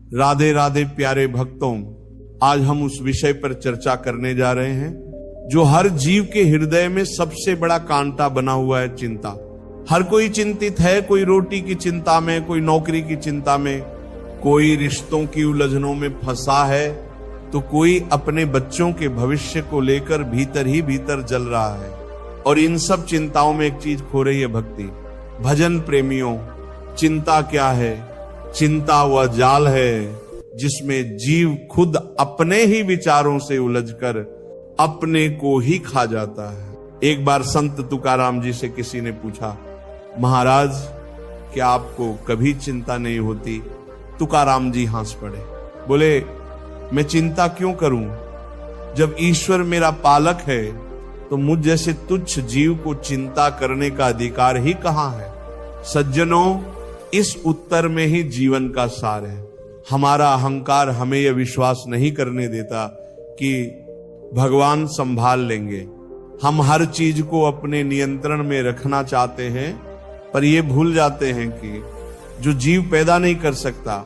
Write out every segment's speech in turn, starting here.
राधे राधे प्यारे भक्तों, आज हम उस विषय पर चर्चा करने जा रहे हैं जो हर जीव के हृदय में सबसे बड़ा कांटा बना हुआ है, चिंता। हर कोई चिंतित है, कोई रोटी की चिंता में, कोई नौकरी की चिंता में, कोई रिश्तों की उलझनों में फंसा है, तो कोई अपने बच्चों के भविष्य को लेकर भीतर ही भीतर जल रहा है। और इन सब चिंताओं में एक चीज खो रही है, भक्ति। भजन प्रेमियों, चिंता क्या है? चिंता वह जाल है जिसमें जीव खुद अपने ही विचारों से उलझकर अपने को ही खा जाता है। एक बार संत तुकाराम जी से किसी ने पूछा, महाराज क्या आपको कभी चिंता नहीं होती? तुकाराम जी हंस पड़े, बोले मैं चिंता क्यों करूं? जब ईश्वर मेरा पालक है तो मुझ जैसे तुच्छ जीव को चिंता करने का अधिकार ही कहां है? सज्जनों, इस उत्तर में ही जीवन का सार है। हमारा अहंकार हमें यह विश्वास नहीं करने देता कि भगवान संभाल लेंगे। हम हर चीज को अपने नियंत्रण में रखना चाहते हैं, पर यह भूल जाते हैं कि जो जीव पैदा नहीं कर सकता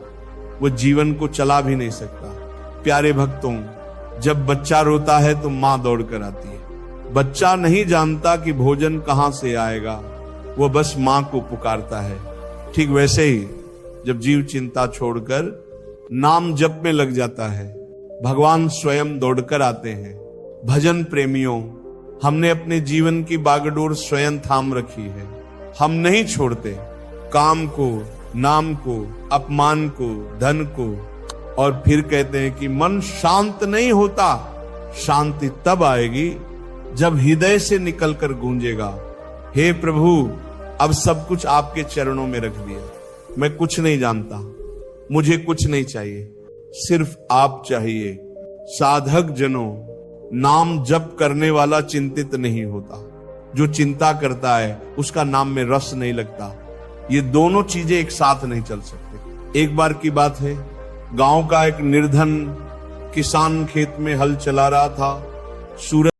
वो जीवन को चला भी नहीं सकता। प्यारे भक्तों, जब बच्चा रोता है तो मां दौड़ कर आती है। बच्चा नहीं जानता कि भोजन कहां से आएगा, वो बस मां को पुकारता है। ठीक वैसे ही जब जीव चिंता छोड़कर नाम जप में लग जाता है, भगवान स्वयं दौड़कर आते हैं। भजन प्रेमियों, हमने अपने जीवन की बागडोर स्वयं थाम रखी है। हम नहीं छोड़ते काम को, नाम को, अपमान को, धन को, और फिर कहते हैं कि मन शांत नहीं होता। शांति तब आएगी जब हृदय से निकलकर गूंजेगा, हे प्रभु अब सब कुछ आपके चरणों में रख दिया, मैं कुछ नहीं जानता, मुझे कुछ नहीं चाहिए, सिर्फ आप चाहिए। साधक जनों, नाम जप करने वाला चिंतित नहीं होता, जो चिंता करता है उसका नाम में रस नहीं लगता। ये दोनों चीजें एक साथ नहीं चल सकते। एक बार की बात है, गांव का एक निर्धन किसान खेत में हल चला रहा था। सूरज